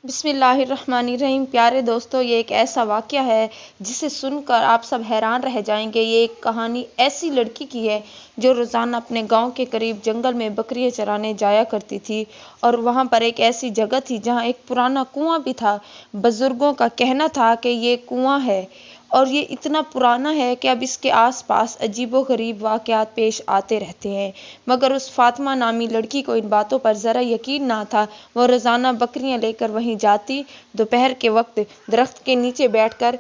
بسم اللہ الرحمن الرحیم۔ پیارے دوستو، یہ ایک ایسا واقعہ ہے جسے سن کر آپ سب حیران رہ جائیں گے۔ یہ ایک کہانی ایسی لڑکی کی ہے جو روزانہ اپنے گاؤں کے قریب جنگل میں بکریاں چرانے جایا کرتی تھی، اور وہاں پر ایک ایسی جگہ تھی جہاں ایک پرانا کنواں بھی تھا۔ بزرگوں کا کہنا تھا کہ یہ کنواں ہے اور یہ اتنا پرانا ہے کہ اب اس کے آس پاس عجیب و غریب واقعات پیش آتے رہتے ہیں، مگر اس فاطمہ نامی لڑکی کو ان باتوں پر ذرا یقین نہ تھا۔ وہ روزانہ بکریاں لے کر وہیں جاتی، دوپہر کے وقت درخت کے نیچے بیٹھ کر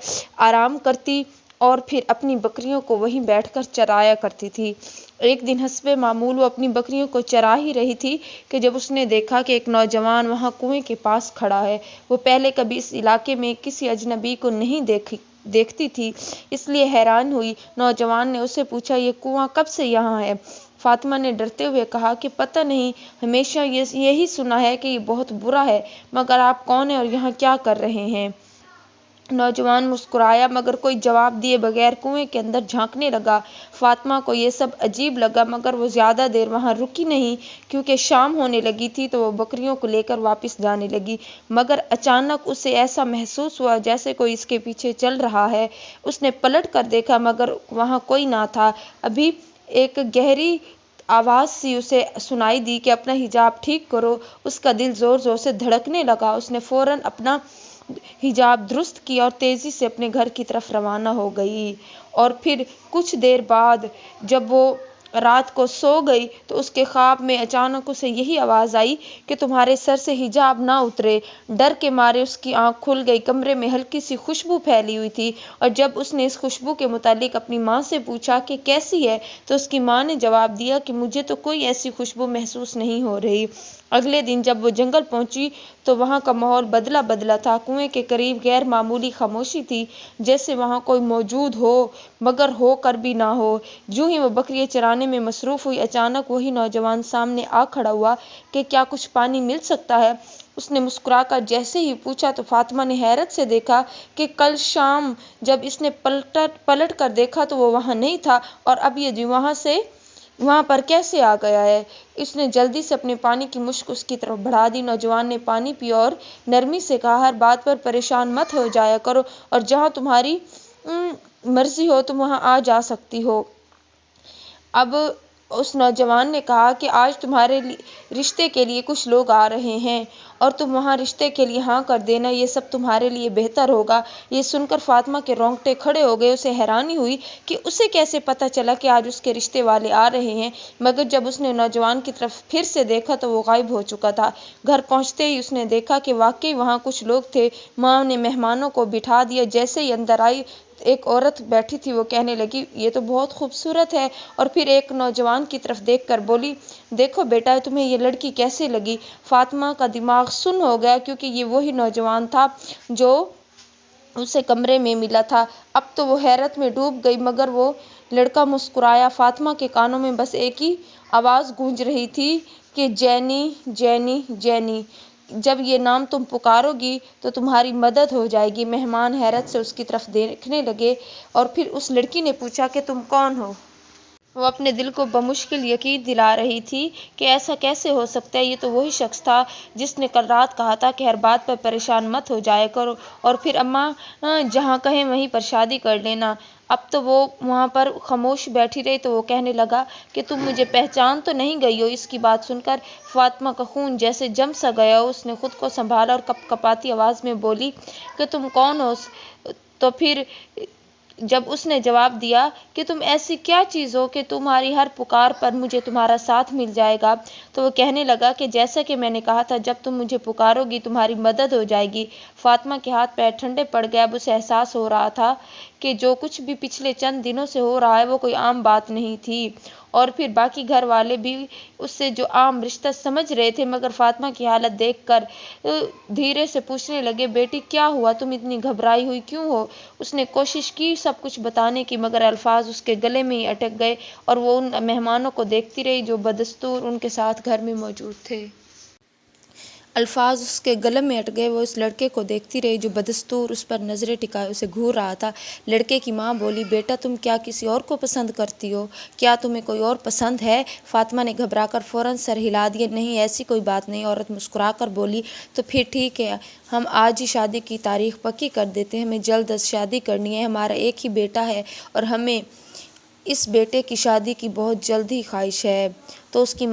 آرام کرتی اور پھر اپنی بکریوں کو وہیں بیٹھ کر چرایا کرتی تھی۔ ایک دن حسب معمول وہ اپنی بکریوں کو چرا ہی رہی تھی کہ جب اس نے دیکھا کہ ایک نوجوان وہاں کنویں کے پاس کھڑا ہے۔ وہ پہلے کبھی اس علاقے میں کسی اجنبی کو نہیں دیکھتی تھی، اس لیے حیران ہوئی۔ نوجوان نے اسے پوچھا، یہ کنواں کب سے یہاں ہے؟ فاطمہ نے ڈرتے ہوئے کہا کہ پتہ نہیں، ہمیشہ یہی سنا ہے کہ یہ بہت برا ہے، مگر آپ کون ہیں اور یہاں کیا کر رہے ہیں؟ نوجوان مسکرایا مگر کوئی جواب دیے بغیر کنویں کے اندر جھانکنے لگا۔ فاطمہ کو یہ سب عجیب لگا، مگر وہ زیادہ دیر وہاں رکی نہیں کیونکہ شام ہونے لگی تھی، تو وہ بکریوں کو لے کر واپس جانے لگی۔ مگر اچانک اسے ایسا محسوس ہوا جیسے کوئی اس کے پیچھے چل رہا ہے۔ اس نے پلٹ کر دیکھا مگر وہاں کوئی نہ تھا۔ ابھی ایک گہری آواز سی اسے سنائی دی کہ اپنا حجاب ٹھیک کرو۔ اس کا دل زور زور سے دھڑکنے لگا۔ اس نے فوراً اپنا حجاب درست کیا اور تیزی سے اپنے گھر کی طرف روانہ ہو گئی۔ اور پھر کچھ دیر بعد جب وہ رات کو سو گئی تو اس کے خواب میں اچانک اسے یہی آواز آئی کہ تمہارے سر سے حجاب نہ اترے۔ ڈر کے مارے اس کی آنکھ کھل گئی۔ کمرے میں ہلکی سی خوشبو پھیلی ہوئی تھی، اور جب اس نے اس خوشبو کے متعلق اپنی ماں سے پوچھا کہ کیسی ہے تو اس کی ماں نے جواب دیا کہ مجھے تو کوئی ایسی خوشبو محسوس نہیں ہو رہی۔ اگلے دن جب وہ جنگل پہنچی تو وہاں کا ماحول بدلا تھا۔ کنویں کے قریب غیر معمولی خاموشی تھی، جیسے وہاں کوئی موجود ہو مگر ہو کر بھی نہ ہو۔ جوں ہی وہ بکریاں چرانے میں مصروف ہوئی، اچانک وہی نوجوان سامنے آ کھڑا ہوا کہ کیا کچھ پانی مل سکتا ہے؟ اس نے مسکرا کر جیسے ہی پوچھا تو فاطمہ نے حیرت سے دیکھا کہ کل شام جب اس نے پلٹ کر دیکھا تو وہ وہاں نہیں تھا، اور اب یہ وہاں پر کیسے آ گیا ہے؟ اس نے جلدی سے اپنے پانی کی مشک اس کی طرف بڑھا دی۔ نوجوان نے پانی پیا اور نرمی سے کہا، ہر بات پر پریشان مت ہو جایا کرو، اور جہاں تمہاری مرضی ہو تم وہاں آ جا سکتی ہو۔ اب اس نوجوان نے کہا کہ آج تمہارے رشتے کے لیے کچھ لوگ آ رہے ہیں اور تم وہاں رشتے کے لیے ہاں کر دینا، یہ سب تمہارے لیے بہتر ہوگا۔ یہ سن کر فاطمہ کے رونگٹے کھڑے ہو گئے۔ اسے حیرانی ہوئی کہ اسے کیسے پتہ چلا کہ آج اس کے رشتے والے آ رہے ہیں، مگر جب اس نے نوجوان کی طرف پھر سے دیکھا تو وہ غائب ہو چکا تھا۔ گھر پہنچتے ہی اس نے دیکھا کہ واقعی وہاں کچھ لوگ تھے۔ ماں نے مہمانوں کو بٹھا دیا۔ جیسے ہی اندر آئی، ایک عورت بیٹھی تھی، وہ کہنے لگی، یہ تو بہت خوبصورت ہے، اور پھر ایک نوجوان کی طرف دیکھ کر بولی، دیکھو بیٹا، تمہیں یہ لڑکی کیسی لگی؟ فاطمہ کا دماغ سن ہو گیا کیونکہ یہ وہی نوجوان تھا جو اسے کمرے میں ملا تھا۔ اب تو وہ حیرت میں ڈوب گئی، مگر وہ لڑکا مسکرایا۔ فاطمہ کے کانوں میں بس ایک ہی آواز گونج رہی تھی کہ جینی جینی جینی، جب یہ نام تم پکارو گی تو تمہاری مدد ہو جائے گی۔ مہمان حیرت سے اس کی طرف دیکھنے لگے، اور پھر اس لڑکی نے پوچھا کہ تم کون ہو؟ وہ اپنے دل کو بمشکل یقین دلا رہی تھی کہ ایسا کیسے ہو سکتا ہے، یہ تو وہی شخص تھا جس نے کل رات کہا تھا کہ ہر بات پر پریشان مت ہو جایا کرو، اور پھر اماں جہاں کہیں وہیں پر شادی کر لینا۔ اب تو وہ وہاں پر خاموش بیٹھی رہی تو وہ کہنے لگا کہ تم مجھے پہچان تو نہیں گئی ہو؟ اس کی بات سن کر فاطمہ کا خون جیسے جم سا گیا۔ اس نے خود کو سنبھالا اور کپکپاتی آواز میں بولی کہ تم کون ہو؟ تو پھر جب اس نے جواب دیا کہ تم ایسی کیا چیز ہو کہ تمہاری ہر پکار پر مجھے تمہارا ساتھ مل جائے گا، تو وہ کہنے لگا کہ جیسا کہ میں نے کہا تھا، جب تم مجھے پکارو گی تمہاری مدد ہو جائے گی۔ فاطمہ کے ہاتھ پیر ٹھنڈے پڑ گئے۔ اب اسے احساس ہو رہا تھا کہ جو کچھ بھی پچھلے چند دنوں سے ہو رہا ہے وہ کوئی عام بات نہیں تھی، اور پھر باقی گھر والے بھی اسے جو عام رشتہ سمجھ رہے تھے، مگر فاطمہ کی حالت دیکھ کر دھیرے سے پوچھنے لگے، بیٹی کیا ہوا؟ تم اتنی گھبرائی ہوئی کیوں ہو؟ اس نے کوشش کی سب کچھ بتانے کی، مگر الفاظ اس کے گلے میں ہی اٹک گئے، اور وہ ان مہمانوں کو دیکھتی رہی جو بدستور ان کے ساتھ گھر میں موجود تھے۔ الفاظ اس کے گلے میں اٹ گئے۔ وہ اس لڑکے کو دیکھتی رہی جو بدستور اس پر نظریں ٹکائے اسے گھور رہا تھا۔ لڑکے کی ماں بولی، بیٹا تم کیا کسی اور کو پسند کرتی ہو؟ کیا تمہیں کوئی اور پسند ہے؟ فاطمہ نے گھبرا کر فوراً سر ہلا دیا۔ نہیں، ایسی کوئی بات نہیں۔ عورت مسکرا کر بولی، تو پھر ٹھیک ہے، ہم آج ہی شادی کی تاریخ پکی کر دیتے ہیں۔ ہمیں جلد از شادی کرنی ہے، ہمارا ایک ہی بیٹا ہے اور ہمیں اس بیٹے کی شادی کی بہت جلد ہی خواہش ہے۔ تو اس کی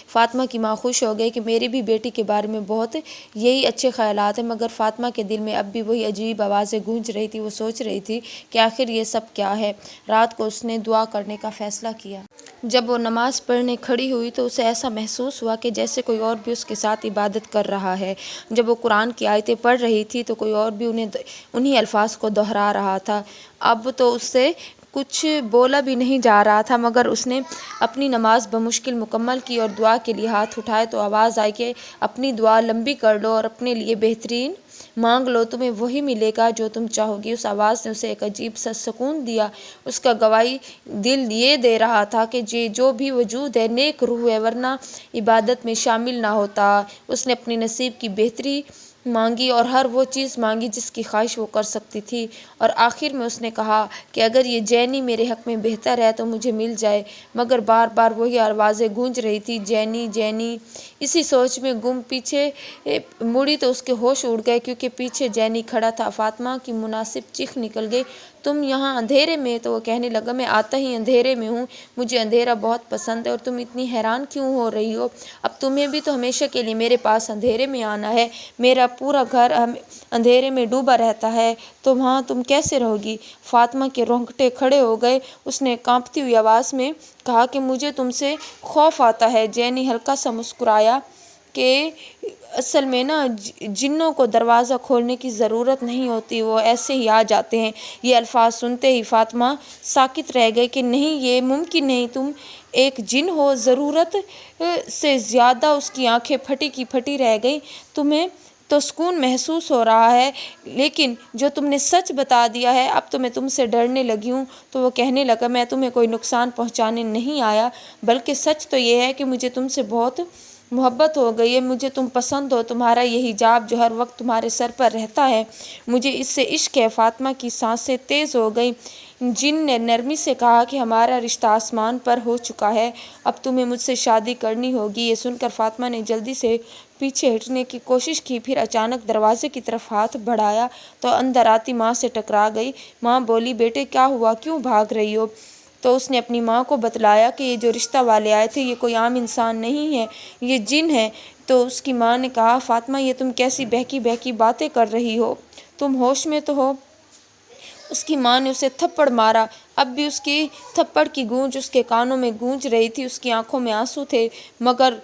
فاطمہ کی ماں خوش ہو گئی کہ میری بھی بیٹی کے بارے میں بہت یہی اچھے خیالات ہیں، مگر فاطمہ کے دل میں اب بھی وہی عجیب آوازیں گونج رہی تھی۔ وہ سوچ رہی تھی کہ آخر یہ سب کیا ہے۔ رات کو اس نے دعا کرنے کا فیصلہ کیا۔ جب وہ نماز پڑھنے کھڑی ہوئی تو اسے ایسا محسوس ہوا کہ جیسے کوئی اور بھی اس کے ساتھ عبادت کر رہا ہے۔ جب وہ قرآن کی آیتیں پڑھ رہی تھی تو کوئی اور بھی انہی الفاظ کو دہرا رہا تھا۔ اب تو اس سے کچھ بولا بھی نہیں جا رہا تھا، مگر اس نے اپنی نماز بمشکل مکمل کی اور دعا کے لیے ہاتھ اٹھائے تو آواز آئی کہ اپنی دعا لمبی کر لو اور اپنے لیے بہترین مانگ لو، تمہیں وہی ملے گا جو تم چاہو گی۔ اس آواز نے اسے ایک عجیب سا سکون دیا۔ اس کا گواہی دل یہ دے رہا تھا کہ جو بھی وجود ہے نیک روح ہے، ورنہ عبادت میں شامل نہ ہوتا۔ اس نے اپنے نصیب کی بہتری مانگی اور ہر وہ چیز مانگی جس کی خواہش وہ کر سکتی تھی، اور آخر میں اس نے کہا کہ اگر یہ جینی میرے حق میں بہتر ہے تو مجھے مل جائے، مگر بار بار وہی آوازیں گونج رہی تھی، جینی جینی۔ اسی سوچ میں گم پیچھے مڑی تو اس کے ہوش اڑ گئے، کیونکہ پیچھے جینی کھڑا تھا۔ فاطمہ کی مناسب چیخ نکل گئی، تم یہاں اندھیرے میں؟ تو وہ کہنے لگا، میں آتا ہی اندھیرے میں ہوں، مجھے اندھیرا بہت پسند ہے، اور تم اتنی حیران کیوں ہو رہی ہو؟ اب تمہیں بھی تو ہمیشہ کے لیے میرے پاس اندھیرے میں آنا ہے، میرا پورا گھر اندھیرے میں ڈوبا رہتا ہے، تو وہاں تم کیسے رہو گی؟ فاطمہ کے رونگٹے کھڑے ہو گئے۔ اس نے کانپتی ہوئی آواز میں کہا کہ مجھے تم سے خوف آتا ہے۔ جینی ہلکا سا مسکرایا کہ اصل میں جنوں کو دروازہ کھولنے کی ضرورت نہیں ہوتی، وہ ایسے ہی آ جاتے ہیں۔ یہ الفاظ سنتے ہی فاطمہ ساکت رہ گئی کہ نہیں، یہ ممکن نہیں، تم ایک جن ہو۔ ضرورت سے زیادہ اس کی آنکھیں پھٹی کی پھٹی رہ گئیں۔ تمہیں تو سکون محسوس ہو رہا ہے، لیکن جو تم نے سچ بتا دیا ہے، اب تو میں تم سے ڈرنے لگی ہوں۔ تو وہ کہنے لگا، میں تمہیں کوئی نقصان پہنچانے نہیں آیا، بلکہ سچ تو یہ ہے کہ مجھے تم سے بہت محبت ہو گئی ہے، مجھے تم پسند ہو، تمہارا یہ حجاب جو ہر وقت تمہارے سر پر رہتا ہے، مجھے اس سے عشق ہے۔ فاطمہ کی سانسیں تیز ہو گئیں۔ جن نے نرمی سے کہا کہ ہمارا رشتہ آسمان پر ہو چکا ہے، اب تمہیں مجھ سے شادی کرنی ہوگی۔ یہ سن کر فاطمہ نے جلدی سے پیچھے ہٹنے کی کوشش کی، پھر اچانک دروازے کی طرف ہاتھ بڑھایا تو اندر آتی ماں سے ٹکرا گئی۔ ماں بولی، بیٹے کیا ہوا، کیوں بھاگ رہی ہو؟ تو اس نے اپنی ماں کو بتلایا کہ یہ جو رشتہ والے آئے تھے یہ کوئی عام انسان نہیں ہے، یہ جن ہے۔ تو اس کی ماں نے کہا، فاطمہ یہ تم کیسی بہکی بہکی باتیں کر رہی ہو، تم ہوش میں تو ہو؟ اس کی ماں نے اسے تھپڑ مارا۔ اب بھی اس کی تھپڑ کی گونج اس کے کانوں میں گونج رہی تھی، اس کی آنکھوں میں آنسو تھے، مگر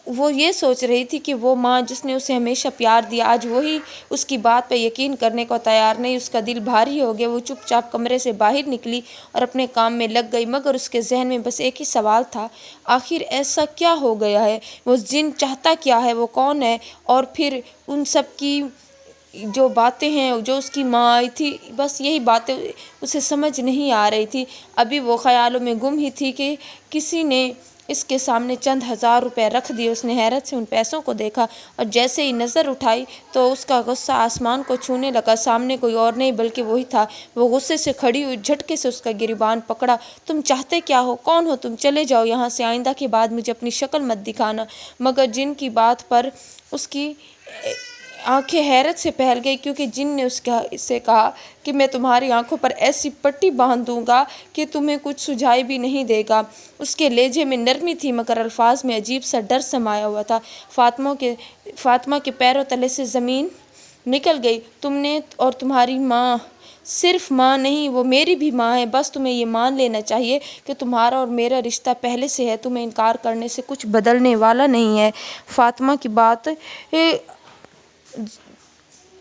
وہ یہ سوچ رہی تھی کہ وہ ماں جس نے اسے ہمیشہ پیار دیا، آج وہی اس کی بات پہ یقین کرنے کو تیار نہیں۔ اس کا دل بھاری ہو گیا۔ وہ چپ چاپ کمرے سے باہر نکلی اور اپنے کام میں لگ گئی، مگر اس کے ذہن میں بس ایک ہی سوال تھا، آخر ایسا کیا ہو گیا ہے؟ وہ جن چاہتا کیا ہے؟ وہ کون ہے؟ اور پھر ان سب کی جو باتیں ہیں، جو اس کی ماں آئی تھی، بس یہی باتیں اسے سمجھ نہیں آ رہی تھی۔ ابھی وہ خیالوں میں گم ہی تھی کہ کسی نے اس کے سامنے چند ہزار روپے رکھ دیے۔ اس نے حیرت سے ان پیسوں کو دیکھا اور جیسے ہی نظر اٹھائی تو اس کا غصہ آسمان کو چھونے لگا۔ سامنے کوئی اور نہیں بلکہ وہی تھا۔ وہ غصے سے کھڑی ہوئی، جھٹکے سے اس کا گریبان پکڑا۔ تم چاہتے کیا ہو؟ کون ہو تم؟ چلے جاؤ یہاں سے، آئندہ کے بعد مجھے اپنی شکل مت دکھانا۔ مگر جن کی بات پر اس کی آنکھیں حیرت سے پھیل گئی، کیونکہ جن نے اس سے کہا کہ میں تمہاری آنکھوں پر ایسی پٹی باندھ دوں گا کہ تمہیں کچھ سجائی بھی نہیں دے گا۔ اس کے لہجے میں نرمی تھی، مگر الفاظ میں عجیب سا ڈر سمایا ہوا تھا۔ فاطمہ کے پیروں تلے سے زمین نکل گئی۔ تم نے اور تمہاری ماں، صرف ماں نہیں، وہ میری بھی ماں ہے، بس تمہیں یہ مان لینا چاہیے کہ تمہارا اور میرا رشتہ پہلے سے ہے، تمہیں انکار کرنے سے کچھ بدلنے والا نہیں ہے۔ فاطمہ کی بات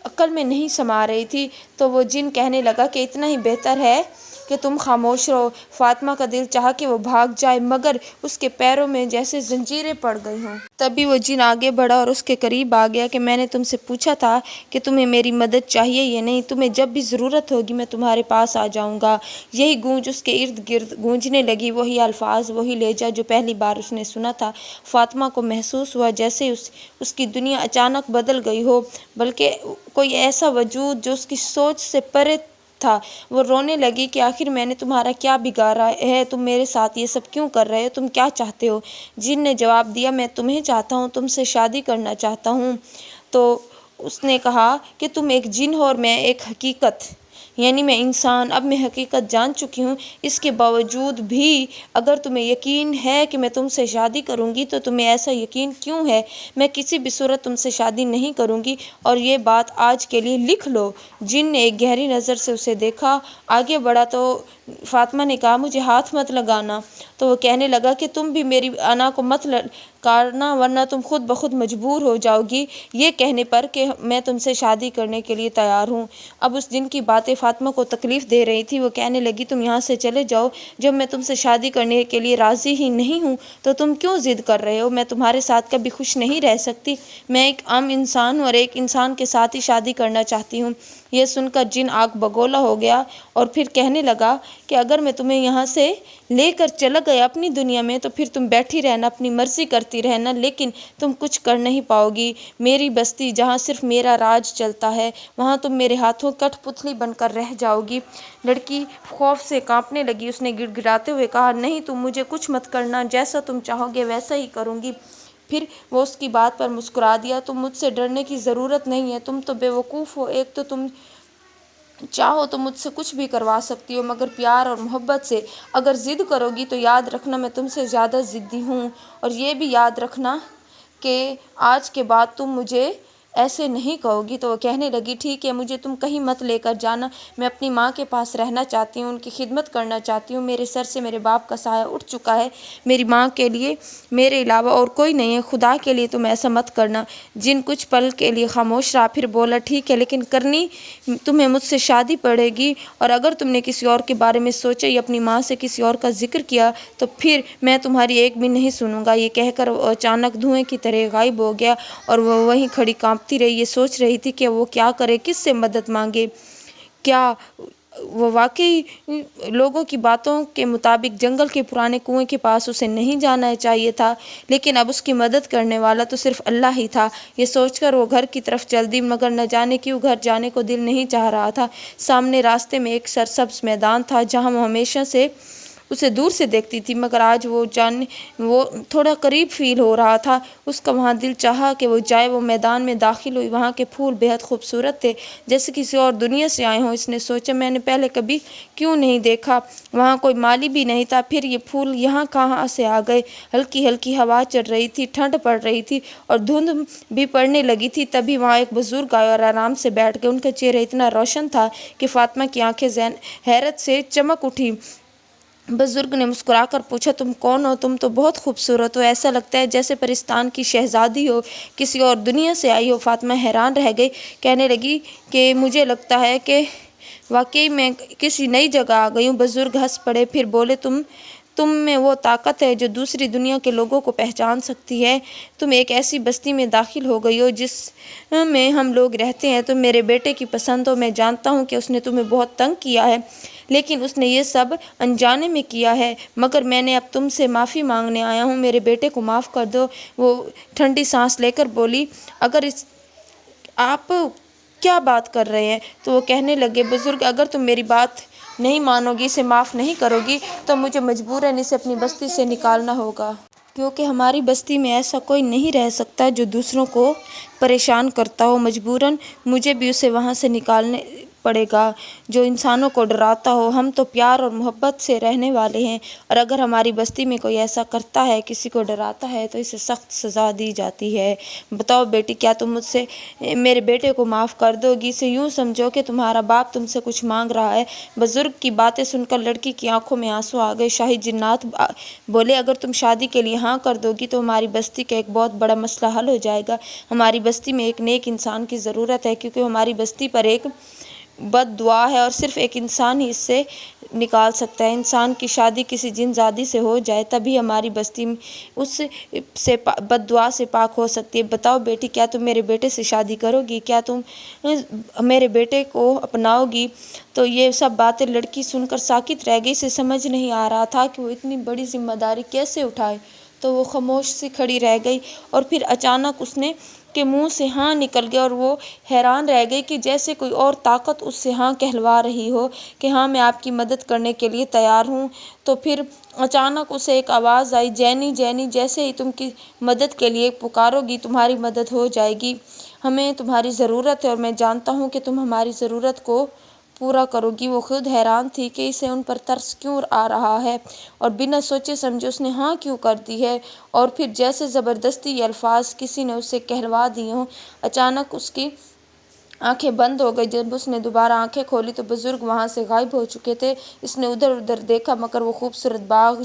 عقل میں نہیں سما رہی تھی، تو وہ جن کہنے لگا کہ اتنا ہی بہتر ہے، کہ تم خاموش رہو۔ فاطمہ کا دل چاہا کہ وہ بھاگ جائے مگر اس کے پیروں میں جیسے زنجیریں پڑ گئی ہوں۔ تبھی وہ جن آگے بڑھا اور اس کے قریب آ گیا کہ میں نے تم سے پوچھا تھا کہ تمہیں میری مدد چاہیے یا نہیں، تمہیں جب بھی ضرورت ہوگی میں تمہارے پاس آ جاؤں گا۔ یہی گونج اس کے ارد گرد گونجنے لگی، وہی الفاظ، وہی لہجہ جو پہلی بار اس نے سنا تھا۔ فاطمہ کو محسوس ہوا جیسے اس کی دنیا اچانک بدل گئی ہو، بلکہ کوئی ایسا وجود جو اس کی سوچ سے پرے تھا۔ وہ رونے لگی کہ آخر میں نے تمہارا کیا بگاڑا ہے، تم میرے ساتھ یہ سب کیوں کر رہے ہو، تم کیا چاہتے ہو؟ جن نے جواب دیا، میں تمہیں چاہتا ہوں، تم سے شادی کرنا چاہتا ہوں۔ تو اس نے کہا کہ تم ایک جن ہو اور میں ایک حقیقت، یعنی میں انسان۔ اب میں حقیقت جان چکی ہوں، اس کے باوجود بھی اگر تمہیں یقین ہے کہ میں تم سے شادی کروں گی تو تمہیں ایسا یقین کیوں ہے؟ میں کسی بھی صورت تم سے شادی نہیں کروں گی، اور یہ بات آج کے لیے لکھ لو۔ جن نے ایک گہری نظر سے اسے دیکھا، آگے بڑھا تو فاطمہ نے کہا، مجھے ہاتھ مت لگانا۔ تو وہ کہنے لگا کہ تم بھی میری انا کو مت کاٹنا ورنہ تم خود بخود مجبور ہو جاؤ گی یہ کہنے پر کہ میں تم سے شادی کرنے کے لیے تیار ہوں۔ اب اس جن کی باتیں فاطمہ کو تکلیف دے رہی تھی۔ وہ کہنے لگی، تم یہاں سے چلے جاؤ، جب میں تم سے شادی کرنے کے لیے راضی ہی نہیں ہوں تو تم کیوں ضد کر رہے ہو؟ میں تمہارے ساتھ کبھی خوش نہیں رہ سکتی، میں ایک عام انسان ہوں اور ایک انسان کے ساتھ ہی شادی کرنا چاہتی ہوں۔ یہ سن کر جن آگ بگولا ہو گیا اور پھر کہنے لگا کہ اگر میں تمہیں یہاں سے لے کر چلا گیا اپنی دنیا میں تو پھر تم بیٹھی رہنا، اپنی مرضی کرتی رہنا، لیکن تم کچھ کر نہیں پاؤ گی۔ میری بستی جہاں صرف میرا راج چلتا ہے، وہاں تم میرے ہاتھوں کٹ پتلی بن کر رہ جاؤ گی۔ لڑکی خوف سے کانپنے لگی، اس نے گڑ گڑاتے ہوئے کہا، نہیں، تم مجھے کچھ مت کرنا، جیسا تم چاہو گے ویسا ہی کروں گی۔ پھر وہ اس کی بات پر مسکرا دیا، تم مجھ سے ڈرنے کی ضرورت نہیں ہے، تم تو بے وقوف ہو، ایک تو تم چاہو تو مجھ سے کچھ بھی کروا سکتی ہو مگر پیار اور محبت سے۔ اگر ضد کرو گی تو یاد رکھنا میں تم سے زیادہ ضدی ہوں، اور یہ بھی یاد رکھنا کہ آج کے بعد تم مجھے ایسے نہیں کہو گی۔ تو وہ کہنے لگی، ٹھیک ہے، مجھے تم کہیں مت لے کر جانا، میں اپنی ماں کے پاس رہنا چاہتی ہوں، ان کی خدمت کرنا چاہتی ہوں، میرے سر سے میرے باپ کا سایہ اٹھ چکا ہے، میری ماں کے لیے میرے علاوہ اور کوئی نہیں ہے، خدا کے لیے تم ایسا مت کرنا۔ جن کچھ پل کے لیے خاموش رہا، پھر بولا، ٹھیک ہے، لیکن کرنی تمہیں مجھ سے شادی پڑے گی، اور اگر تم نے کسی اور کے بارے میں سوچا یا اپنی ماں سے کسی اور کا ذکر کیا تو پھر میں تمہاری ایک بھی نہیں سنوں گا۔ یہ کہہ کر وہ اچانک دھوئیں کی طرح غائب ہو گیا اور وہ وہیں کھڑی کانپتی رہی، یہ سوچ رہی تھی کہ وہ کیا کرے، کس سے مدد مانگے۔ کیا وہ واقعی لوگوں کی باتوں کے مطابق جنگل کے پرانے کنویں کے پاس اسے نہیں جانا چاہیے تھا؟ لیکن اب اس کی مدد کرنے والا تو صرف اللہ ہی تھا۔ یہ سوچ کر وہ گھر کی طرف چل دی، مگر نہ جانے کیوں گھر جانے کو دل نہیں چاہ رہا تھا۔ سامنے راستے میں ایک سرسبز میدان تھا جہاں وہ ہمیشہ سے اسے دور سے دیکھتی تھی، مگر آج وہ تھوڑا قریب فیل ہو رہا تھا۔ اس کا وہاں دل چاہا کہ وہ جائے۔ وہ میدان میں داخل ہوئی، وہاں کے پھول بے حد خوبصورت تھے، جیسے کسی اور دنیا سے آئے ہوں۔ اس نے سوچا، میں نے پہلے کبھی کیوں نہیں دیکھا، وہاں کوئی مالی بھی نہیں تھا، پھر یہ پھول یہاں کہاں سے آ گئے؟ ہلکی ہلکی ہوا چل رہی تھی، ٹھنڈ پڑ رہی تھی اور دھند بھی پڑنے لگی تھی۔ تبھی وہاں ایک بزرگ آئے اور آرام سے بیٹھ گئے۔ ان کا چہرہ اتنا روشن تھا کہ فاطمہ کی آنکھیں حیرت سے چمک اٹھی۔ بزرگ نے مسکرا کر پوچھا، تم کون ہو؟ تم تو بہت خوبصورت ہو، ایسا لگتا ہے جیسے پرستان کی شہزادی ہو، کسی اور دنیا سے آئی ہو۔ فاطمہ حیران رہ گئی، کہنے لگی کہ مجھے لگتا ہے کہ واقعی میں کسی نئی جگہ آ گئی ہوں۔ بزرگ ہنس پڑے، پھر بولے، تم میں وہ طاقت ہے جو دوسری دنیا کے لوگوں کو پہچان سکتی ہے۔ تم ایک ایسی بستی میں داخل ہو گئی ہو جس میں ہم لوگ رہتے ہیں۔ تم میرے بیٹے کی پسند ہو، میں جانتا ہوں کہ اس نے تمہیں بہت تنگ کیا ہے، لیکن اس نے یہ سب انجانے میں کیا ہے، مگر میں نے اب تم سے معافی مانگنے آیا ہوں، میرے بیٹے کو معاف کر دو۔ وہ ٹھنڈی سانس لے کر بولی، آپ کیا بات کر رہے ہیں؟ تو وہ کہنے لگے، بزرگ، اگر تم میری بات نہیں مانو گی، اسے معاف نہیں کرو گی تو مجھے مجبوراً اسے اپنی بستی سے نکالنا ہوگا، کیونکہ ہماری بستی میں ایسا کوئی نہیں رہ سکتا جو دوسروں کو پریشان کرتا ہو۔ مجبوراً مجھے بھی اسے وہاں سے نکالنا پڑے گا جو انسانوں کو ڈراتا ہو۔ ہم تو پیار اور محبت سے رہنے والے ہیں، اور اگر ہماری بستی میں کوئی ایسا کرتا ہے، کسی کو ڈراتا ہے، تو اسے سخت سزا دی جاتی ہے۔ بتاؤ بیٹی، کیا تم مجھ سے میرے بیٹے کو معاف کر دو گی؟ اسے یوں سمجھو کہ تمہارا باپ تم سے کچھ مانگ رہا ہے۔ بزرگ کی باتیں سن کر لڑکی کی آنکھوں میں آنسو آ گئے۔ شاہی جنات بولے، اگر تم شادی کے لیے ہاں کر دو گی تو ہماری بستی کا ایک بہت بڑا مسئلہ حل ہو جائے گا۔ ہماری بستی میں ایک نیک انسان کی ضرورت ہے، کیونکہ ہماری بستی پر ایک بد دعا ہے اور صرف ایک انسان ہی اس سے نکال سکتا ہے۔ انسان کی شادی کسی جن زادی سے ہو جائے تبھی ہماری بستی اس سے بد دعا سے پاک ہو سکتی ہے۔ بتاؤ بیٹی، کیا تم میرے بیٹے سے شادی کرو گی؟ کیا تم میرے بیٹے کو اپناؤ گی؟ تو یہ سب باتیں لڑکی سن کر ساکت رہ گئی۔ اسے سمجھ نہیں آ رہا تھا کہ وہ اتنی بڑی ذمہ داری کیسے اٹھائے، تو وہ خاموش سی کھڑی رہ گئی، اور پھر اچانک اس کے منہ سے ہاں نکل گیا، اور وہ حیران رہ گئی کہ جیسے کوئی اور طاقت اس سے ہاں کہلوا رہی ہو کہ ہاں میں آپ کی مدد کرنے کے لیے تیار ہوں۔ تو پھر اچانک اسے ایک آواز آئی، جینی جینی، جیسے ہی تم کی مدد کے لیے پکارو گی تمہاری مدد ہو جائے گی۔ ہمیں تمہاری ضرورت ہے اور میں جانتا ہوں کہ تم ہماری ضرورت کو پورا کرو گی۔ وہ خود حیران تھی کہ اسے ان پر ترس کیوں آ رہا ہے، اور بنا سوچے سمجھے اس نے ہاں کیوں کر دی ہے، اور پھر جیسے زبردستی یہ الفاظ کسی نے اسے کہلوا دیے ہوں۔ اچانک اس کی آنکھیں بند ہو گئی۔ جب اس نے دوبارہ آنکھیں کھولی تو بزرگ وہاں سے غائب ہو چکے تھے۔ اس نے ادھر ادھر دیکھا مگر وہ خوبصورت باغ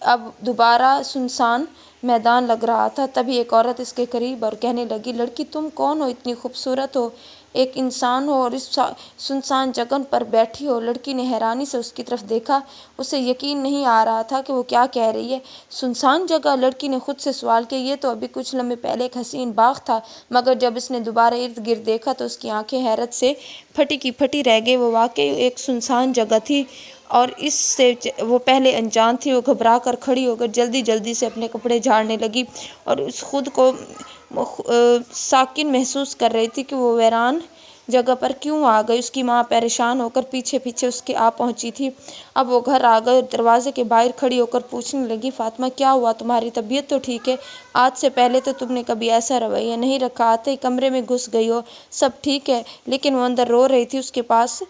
اب دوبارہ سنسان میدان لگ رہا تھا۔ تبھی ایک عورت اس کے قریب اور کہنے لگی، لڑکی تم کون ہو؟ اتنی خوبصورت ہو، ایک انسان ہو اور اس سنسان جگہ پر بیٹھی ہو۔ لڑکی نے حیرانی سے اس کی طرف دیکھا، اسے یقین نہیں آ رہا تھا کہ وہ کیا کہہ رہی ہے۔ سنسان جگہ؟ لڑکی نے خود سے سوال کیا۔ یہ تو ابھی کچھ لمحے پہلے ایک حسین باغ تھا، مگر جب اس نے دوبارہ ارد گرد دیکھا تو اس کی آنکھیں حیرت سے پھٹی کی پھٹی رہ گئی۔ وہ واقعی ایک سنسان جگہ تھی، اور اس سے وہ پہلے انجان تھی۔ وہ گھبرا کر کھڑی ہو کر جلدی جلدی سے اپنے کپڑے جھاڑنے لگی، اور اس خود کو ساکن محسوس کر رہی تھی کہ وہ ویران جگہ پر کیوں آ گئی۔ اس کی ماں پریشان ہو کر پیچھے پیچھے اس کے آ پہنچی تھی۔ اب وہ گھر آ گئے اور دروازے کے باہر کھڑی ہو کر پوچھنے لگی، فاطمہ کیا ہوا؟ تمہاری طبیعت تو ٹھیک ہے؟ آج سے پہلے تو تم نے کبھی ایسا رویہ نہیں رکھا، آتے ہی کمرے میں گھس گئی ہو۔ سب ٹھیک ہے؟ لیکن وہ اندر رو رہی تھی۔ اس کے پاس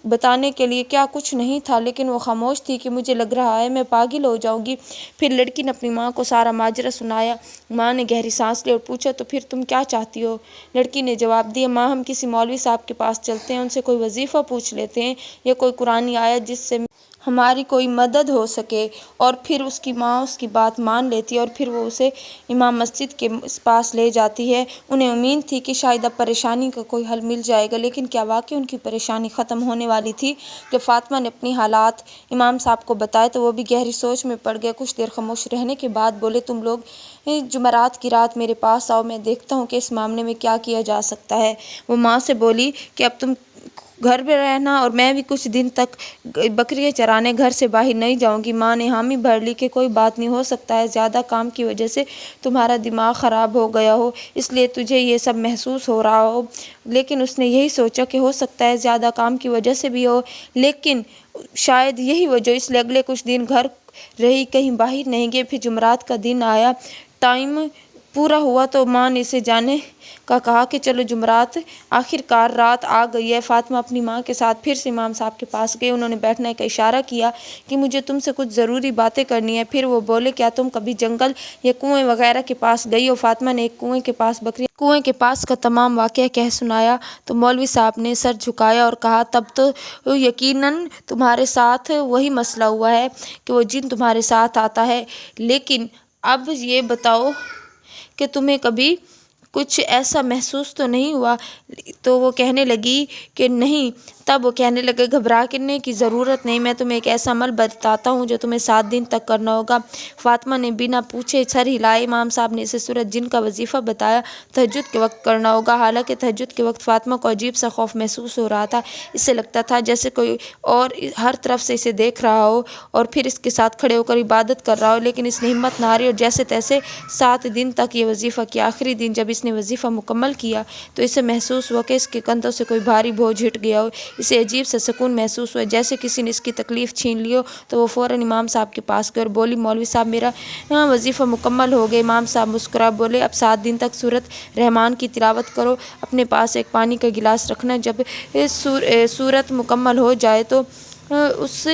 بتانے کے لیے کیا کچھ نہیں تھا، لیکن وہ خاموش تھی کہ مجھے لگ رہا ہے میں پاگل ہو جاؤں گی۔ پھر لڑکی نے اپنی ماں کو سارا ماجرا سنایا۔ ماں نے گہری سانس لی اور پوچھا، تو پھر تم کیا چاہتی ہو؟ لڑکی نے جواب دیا، ماں ہم کسی مولوی صاحب کے پاس چلتے ہیں، ان سے کوئی وظیفہ پوچھ لیتے ہیں یا کوئی قرآنی آیت جس سے ہماری کوئی مدد ہو سکے۔ اور پھر اس کی ماں اس کی بات مان لیتی ہے، اور پھر وہ اسے امام مسجد کے پاس لے جاتی ہے۔ انہیں امید تھی کہ شاید اب پریشانی کا کوئی حل مل جائے گا، لیکن کیا واقعی ان کی پریشانی ختم ہونے والی تھی؟ جب فاطمہ نے اپنی حالات امام صاحب کو بتائے تو وہ بھی گہری سوچ میں پڑ گئے۔ کچھ دیر خاموش رہنے کے بعد بولے، تم لوگ جمعرات کی رات میرے پاس آؤ، میں دیکھتا ہوں کہ اس معاملے میں کیا کیا جا سکتا ہے۔ وہ ماں سے بولی کہ اب تم گھر میں رہنا، اور میں بھی کچھ دن تک بکریاں چرانے گھر سے باہر نہیں جاؤں گی۔ ماں نے حامی بھر لی کہ کوئی بات نہیں، ہو سکتا ہے زیادہ کام کی وجہ سے تمہارا دماغ خراب ہو گیا ہو، اس لیے تجھے یہ سب محسوس ہو رہا ہو۔ لیکن اس نے یہی سوچا کہ ہو سکتا ہے زیادہ کام کی وجہ سے بھی ہو، لیکن شاید یہی وجہ، اس لیے اگلے کچھ دن گھر رہی، کہیں باہر نہیں گئے۔ پھر جمعرات کا دن آیا، ٹائم پورا ہوا تو ماں نے اسے جانے کا کہا کہ چلو جمعرات۔ آخر کار رات آ گئی ہے۔ فاطمہ اپنی ماں کے ساتھ پھر سے امام صاحب کے پاس گئی۔ انہوں نے بیٹھنے کا اشارہ کیا کہ مجھے تم سے کچھ ضروری باتیں کرنی ہیں۔ پھر وہ بولے، کیا تم کبھی جنگل یا کنویں وغیرہ کے پاس گئی ہو؟ فاطمہ نے ایک کنویں کے پاس کا تمام واقعہ کہہ سنایا تو مولوی صاحب نے سر جھکایا اور کہا، تب تو یقیناً تمہارے ساتھ وہی مسئلہ ہوا ہے کہ وہ جن تمہارے ساتھ آتا ہے، لیکن اب یہ بتاؤ کہ تمہیں کبھی کچھ ایسا محسوس تو نہیں ہوا؟ تو وہ کہنے لگی کہ نہیں۔ تب وہ کہنے لگے، گھبرانے کی ضرورت نہیں، میں تمہیں ایک ایسا عمل بتاتا ہوں جو تمہیں 7 دن تک کرنا ہوگا۔ فاطمہ نے بنا پوچھے سر ہلائے۔ امام صاحب نے اسے سورۃ جن کا وظیفہ بتایا، تہجد کے وقت کرنا ہوگا۔ حالانکہ تہجد کے وقت فاطمہ کو عجیب سا خوف محسوس ہو رہا تھا۔ اسے لگتا تھا جیسے کوئی اور ہر طرف سے اسے دیکھ رہا ہو اور پھر اس کے ساتھ کھڑے ہو کر عبادت کر رہا ہو، لیکن اس نے ہمت نہ ہاری اور جیسے تیسے 7 دن تک یہ وظیفہ کیا۔ آخری دن جب اس نے وظیفہ مکمل کیا تو اسے محسوس ہوا کہ اس کے کندھوں سے کوئی بھاری بوجھ ہٹ گیا ہو۔ اسے عجیب سا سکون محسوس ہوا، جیسے کسی نے اس کی تکلیف چھین لی ہو۔ تو وہ فوراً امام صاحب کے پاس گئی اور بولی، مولوی صاحب میرا وظیفہ مکمل ہو گیا۔ امام صاحب مسکرائے بولے، اب 7 دن تک سورۃ رحمان کی تلاوت کرو، اپنے پاس ایک پانی کا گلاس رکھنا، جب سورت مکمل ہو جائے تو اس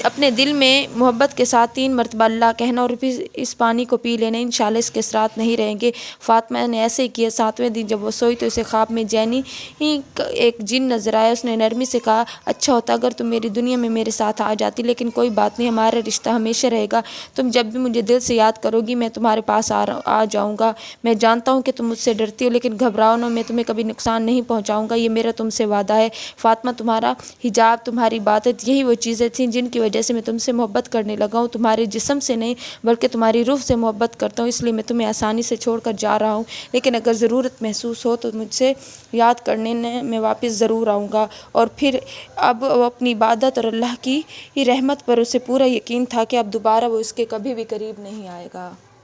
اپنے دل میں محبت کے ساتھ 3 مرتبہ اللہ کہنا اور پھر اس پانی کو پی لینا، انشاءاللہ اس کے اثرات نہیں رہیں گے۔ فاطمہ نے ایسے ہی کیا۔ 7ویں دن جب وہ سوئی تو اسے خواب میں جینی ایک جن نظر آیا۔ اس نے نرمی سے کہا، اچھا ہوتا اگر تم میری دنیا میں میرے ساتھ آ جاتی، لیکن کوئی بات نہیں، ہمارا رشتہ ہمیشہ رہے گا۔ تم جب بھی مجھے دل سے یاد کرو گی میں تمہارے پاس آ جاؤں گا۔ میں جانتا ہوں کہ تم مجھ سے ڈرتی ہو، لیکن گھبراؤ نہ، میں تمہیں کبھی نقصان نہیں پہنچاؤں گا، یہ میرا تم سے وعدہ ہے۔ فاطمہ تمہارا حجاب، تمہاری بات عادت، یہی وہ چیزیں تھیں جن کی وجہ سے میں تم سے محبت کرنے لگا ہوں۔ تمہارے جسم سے نہیں بلکہ تمہاری روح سے محبت کرتا ہوں، اس لیے میں تمہیں آسانی سے چھوڑ کر جا رہا ہوں، لیکن اگر ضرورت محسوس ہو تو مجھ سے یاد کرنے میں واپس ضرور آؤں گا۔ اور پھر اب وہ اپنی عبادت اور اللہ کی رحمت پر اسے پورا یقین تھا کہ اب دوبارہ وہ اس کے کبھی بھی قریب نہیں آئے گا۔